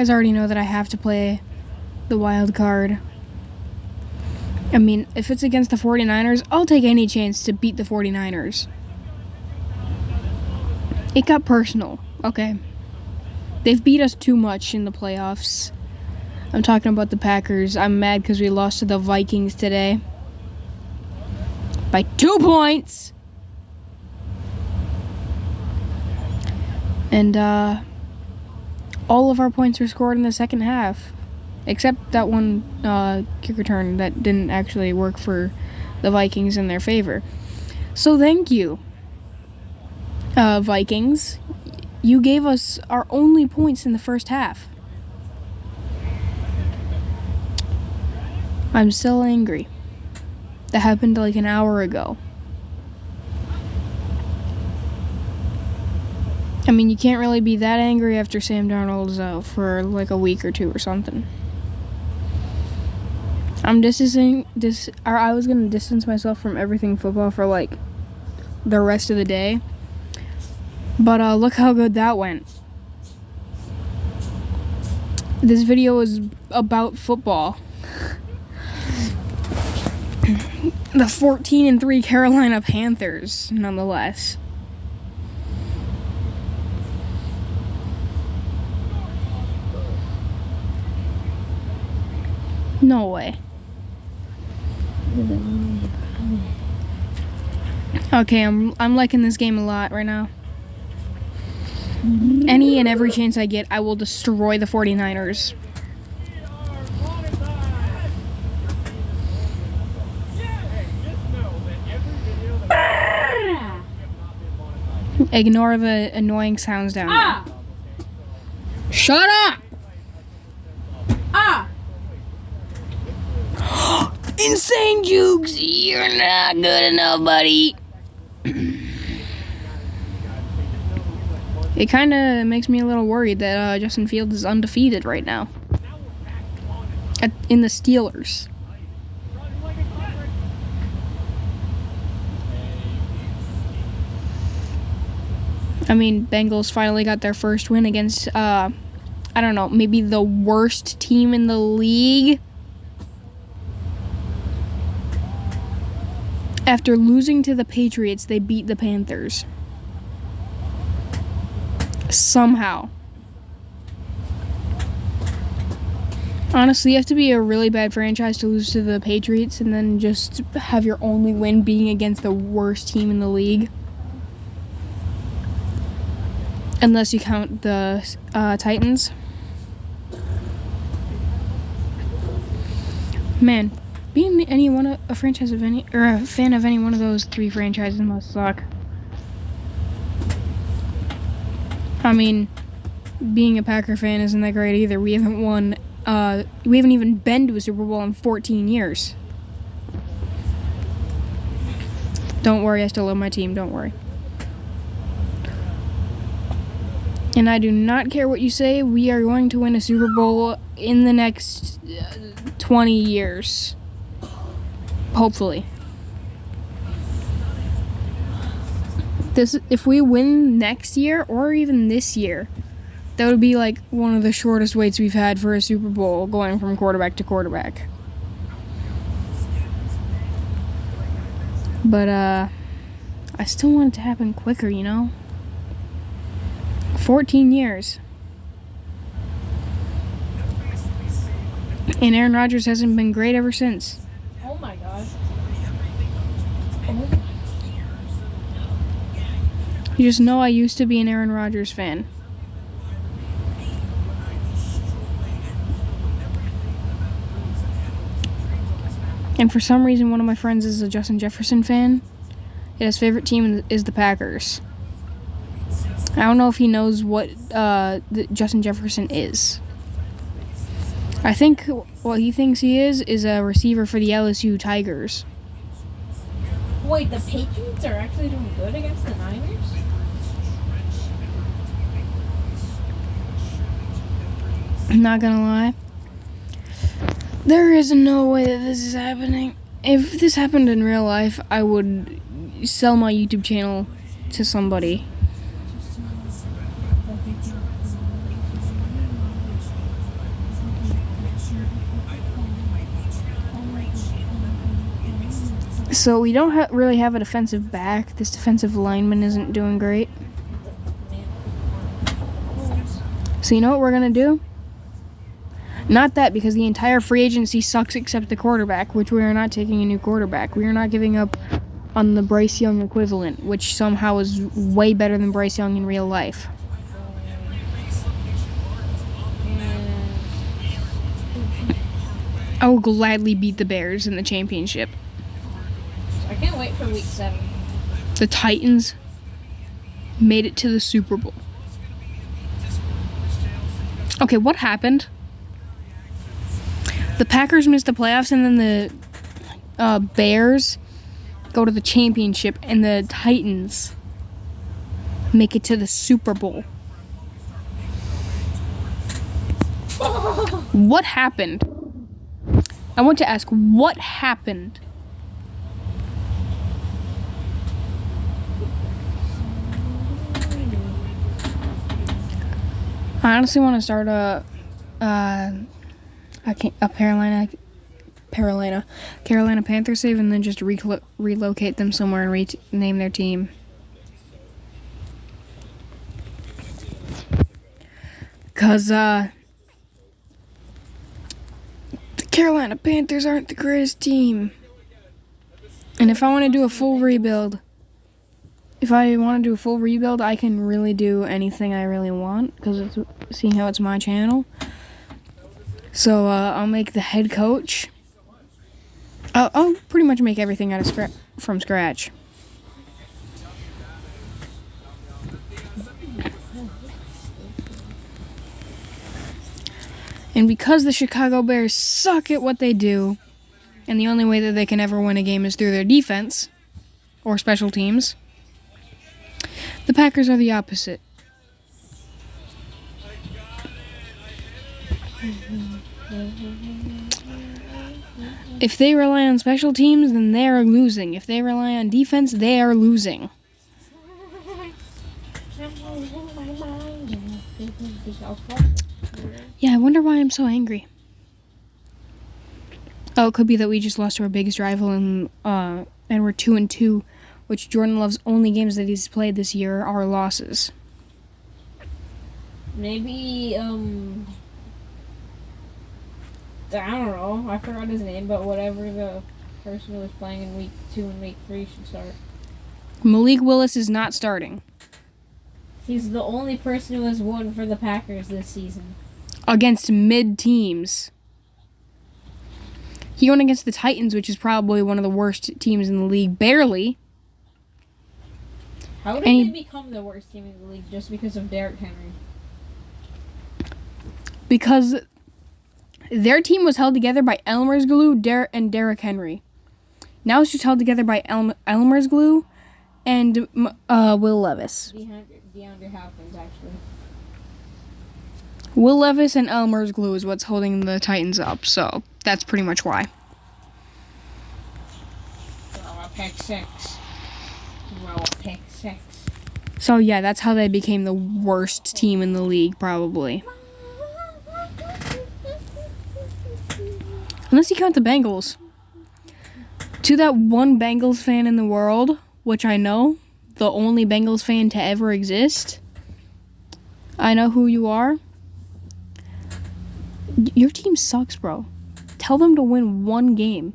guys already know that I have to play the wild card. I mean, if it's against the 49ers, I'll take any chance to beat the 49ers. It got personal, okay? They've beat us too much in the playoffs. I'm talking about the Packers. I'm mad because we lost to the Vikings today. By 2 points! And, all of our points were scored in the second half. Except that one kick return that didn't actually work for the Vikings in their favor. So thank you, Vikings. You gave us our only points in the first half. I'm still angry. That happened like an hour ago. I mean, you can't really be that angry after Sam Darnold's out for like a week or two or something. I was gonna distance myself from everything football for like the rest of the day. But look how good that went. This video is about football. The 14-3 Carolina Panthers, nonetheless. No way. Okay, I'm liking this game a lot right now. Any and every chance I get, I will destroy the 49ers. Ignore the annoying sounds down there. Shut up! Insane jukes! You're not good enough, buddy. It kind of makes me a little worried that Justin Fields is undefeated right now. In the Steelers. I mean, Bengals finally got their first win against, I don't know, maybe the worst team in the league. After losing to the Patriots, they beat the Panthers. Somehow. Honestly, you have to be a really bad franchise to lose to the Patriots and then just have your only win being against the worst team in the league. Unless you count the Titans. Man, being a franchise of any, or a fan of any one of those three franchises must suck. I mean, being a Packer fan isn't that great either. We haven't even been to a Super Bowl in 14 years. Don't worry, I still love my team, don't worry. And I do not care what you say, we are going to win a Super Bowl in the next 20 years. Hopefully. If we win next year, or even this year, that would be like one of the shortest waits we've had for a Super Bowl, going from quarterback to quarterback. But, I still want it to happen quicker, you know? 14 years. And Aaron Rodgers hasn't been great ever since. Oh my gosh. You just know I used to be an Aaron Rodgers fan. And for some reason, one of my friends is a Justin Jefferson fan. And his favorite team is the Packers. I don't know if he knows what Justin Jefferson is. I think what he thinks he is a receiver for the LSU Tigers. Wait, the Patriots are actually doing good against the Niners? I'm not gonna lie. There is no way that this is happening. If this happened in real life, I would sell my YouTube channel to somebody. So we don't really have a defensive back. This defensive lineman isn't doing great. So you know what we're going to do? Not that, because the entire free agency sucks except the quarterback, which we are not taking a new quarterback. We are not giving up on the Bryce Young equivalent, which somehow is way better than Bryce Young in real life. I will gladly beat the Bears in the championship. I can't wait for week 7. The Titans made it to the Super Bowl. Okay, what happened? The Packers missed the playoffs, and then the Bears go to the championship, and the Titans make it to the Super Bowl. What happened? I want to ask, what happened? I honestly want to start a Carolina Panthers save, and then just relocate them somewhere and rename their team. Cause the Carolina Panthers aren't the greatest team, and if I want to do a full rebuild. I can really do anything I really want, because seeing how it's my channel. So I'll make the head coach. I'll pretty much make everything from scratch. And because the Chicago Bears suck at what they do, and the only way that they can ever win a game is through their defense or special teams, the Packers are the opposite. If they rely on special teams, then they are losing. If they rely on defense, they are losing. Yeah, I wonder why I'm so angry. Oh, it could be that we just lost to our biggest rival, and we're 2-2. Which Jordan Love's only games that he's played this year are losses. Maybe, I don't know. I forgot his name, but whatever the person who was playing in week 2 and week 3 should start. Malik Willis is not starting. He's the only person who has won for the Packers this season. Against mid-teams. He won against the Titans, which is probably one of the worst teams in the league, barely. How did they become the worst team in the league just because of Derrick Henry? Because their team was held together by Elmer's Glue and Derrick Henry. Now it's just held together by Elmer's Glue and Will Levis. DeAndre Hopkins, actually. Will Levis and Elmer's Glue is what's holding the Titans up, so that's pretty much why. Pick 6. Pick 6. So yeah, that's how they became the worst team in the league, probably. Unless you count the Bengals. To that one Bengals fan in the world, which I know, the only Bengals fan to ever exist, I know who you are. Your team sucks, bro. Tell them to win one game.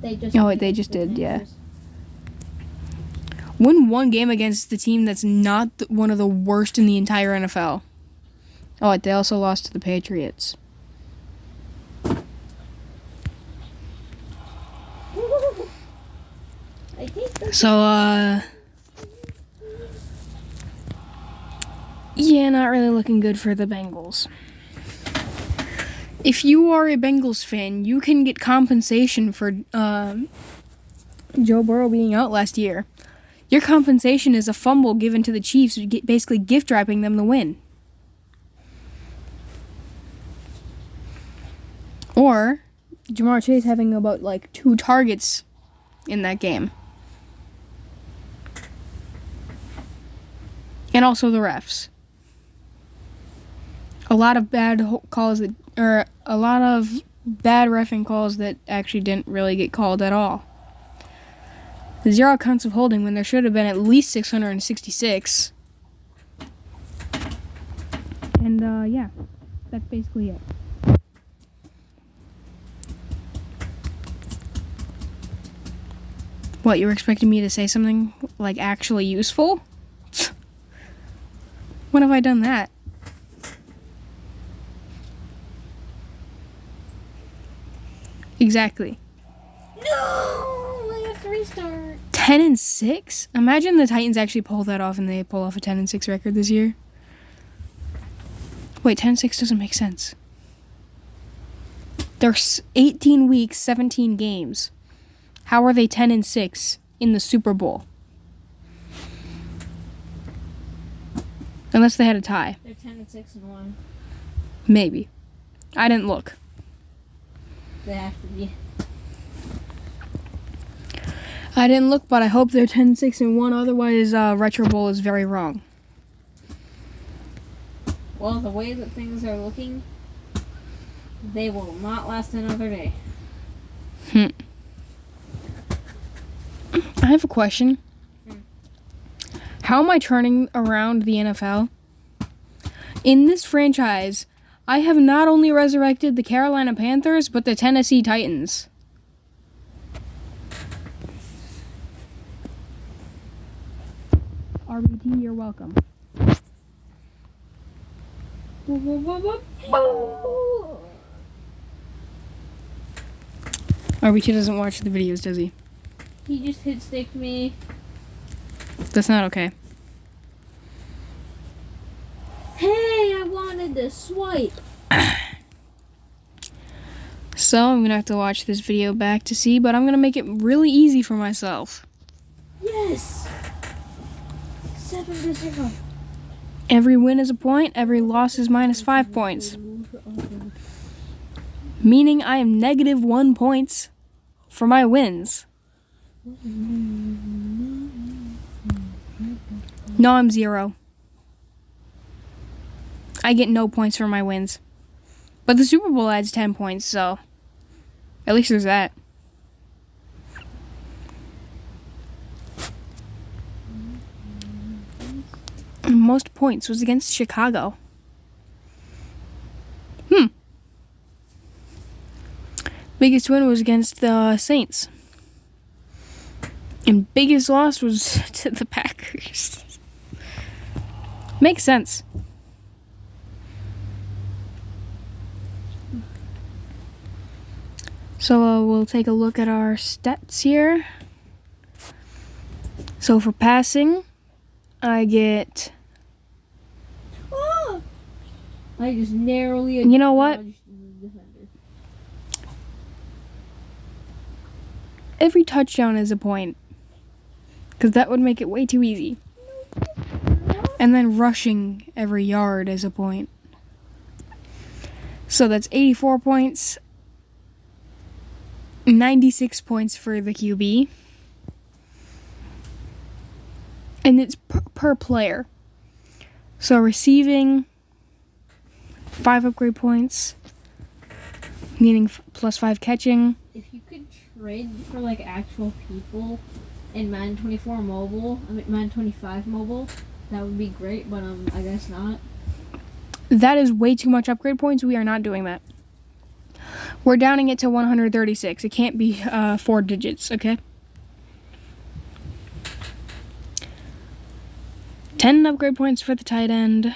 They just did, yeah. Win one game against the team that's not one of the worst in the entire NFL. Oh, they also lost to the Patriots. So, yeah, not really looking good for the Bengals. If you are a Bengals fan, you can get compensation for Joe Burrow being out last year. Your compensation is a fumble given to the Chiefs, basically gift wrapping them the win. Or Jamar Chase having about 2 targets in that game. And also the refs. A lot of bad calls a lot of bad reffing calls that actually didn't really get called at all. 0 counts of holding when there should have been at least 666. And, yeah, that's basically it. What, you were expecting me to say something, like, actually useful? When have I done that? Exactly. No! I have to restart. 10-6? Imagine the Titans actually pull that off and they pull off a 10-6 record this year. Wait, 10-6 doesn't make sense. There's 18 weeks, 17 games. How are they 10-6 in the Super Bowl? Unless they had a tie. They're 10-6-1. Maybe. I didn't look. They have to be. I didn't look, but I hope they're 10-6-1. Otherwise, Retro Bowl is very wrong. Well, the way that things are looking, they will not last another day. I have a question. How am I turning around the NFL? In this franchise, I have not only resurrected the Carolina Panthers, but the Tennessee Titans. RBT, you're welcome. RBT doesn't watch the videos, does he? He just hit stick me. That's not okay. Hey, I wanted to swipe. So, I'm going to have to watch this video back to see, but I'm going to make it really easy for myself. Yes. 7-0. Every win is a point, every loss is minus 5 points. Meaning I am negative 1 points for my wins. No, I'm 0. I get no points for my wins. But the Super Bowl adds 10 points, so at least there's that. Most points was against Chicago. Biggest win was against the Saints. And biggest loss was to the Packers. Makes sense. So we'll take a look at our stats here. So for passing, I get... Oh! I just narrowly... You know what? Every touchdown is a point. Because that would make it way too easy. And then rushing every yard is a point. So that's 84 points. 96 points for the QB. And it's per player. So receiving, 5 upgrade points. Meaning plus 5 catching. If you could trade for like actual people in Madden 24 mobile, Madden 25 mobile, that would be great, but I guess not. That is way too much upgrade points. We are not doing that. We're downing it to 136. It can't be 4 digits, okay? 10 upgrade points for the tight end.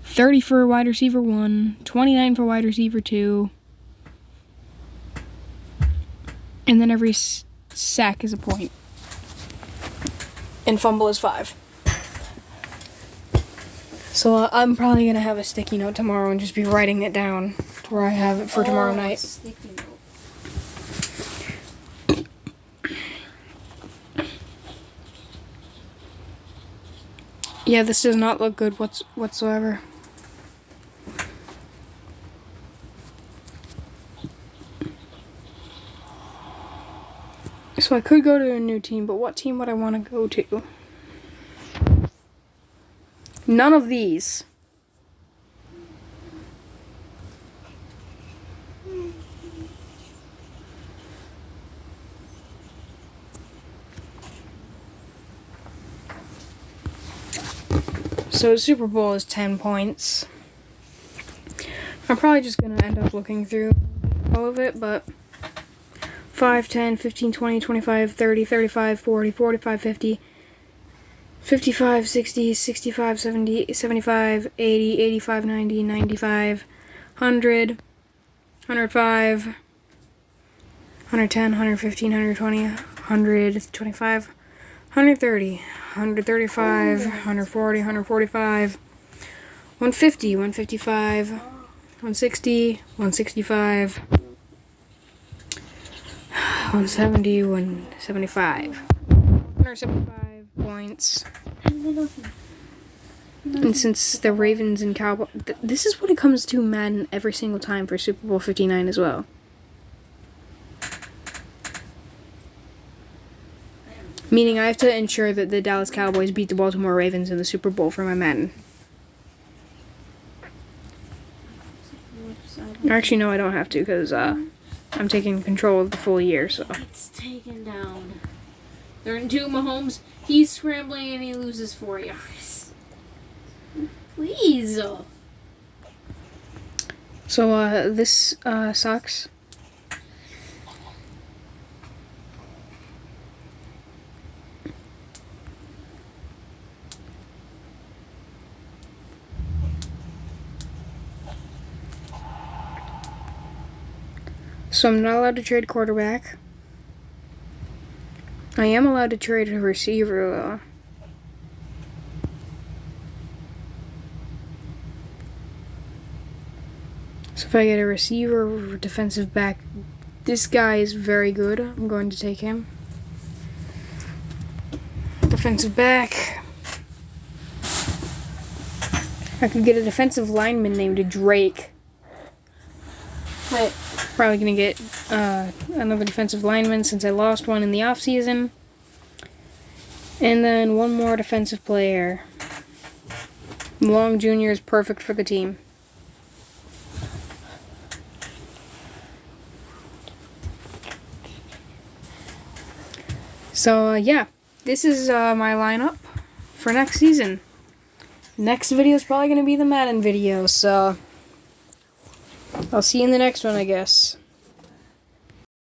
30 for wide receiver 1. 29 for wide receiver 2. And then every sack is a point. And fumble is 5. So I'm probably going to have a sticky note tomorrow and just be writing it down to where I have it for tomorrow night. Sticky note. Yeah, this does not look good whatsoever. So I could go to a new team, but what team would I want to go to? None of these. So Super Bowl is 10 points. I'm probably just going to end up looking through all of it, but 5, 10, 15, 20, 25, 30, 35, 40, 45, 50, 55, 60, 65, 70, 75, 80, 85, 90, 95, 100, 105, 110, 115, 120, 125, 130, 135, 140, 145, 150, 155, 160, 165, 170, 175. 175 points. And since the Ravens and Cowboys... this is what it comes to Madden every single time for Super Bowl 59 as well. Meaning I have to ensure that the Dallas Cowboys beat the Baltimore Ravens in the Super Bowl for my Madden. Actually, no, I don't have to, because I'm taking control of the full year, so... It's taken down. They're in 2 Mahomes. He's scrambling and he loses 4 yards. Please. So, this sucks. So I'm not allowed to trade quarterback. I am allowed to trade a receiver, though. So if I get a receiver or defensive back, this guy is very good. I'm going to take him. Defensive back. I could get a defensive lineman named Drake. Wait. Probably going to get another defensive lineman since I lost one in the offseason. And then one more defensive player. Long Jr. is perfect for the team. So, yeah. This is my lineup for next season. Next video is probably going to be the Madden video, so... I'll see you in the next one, I guess.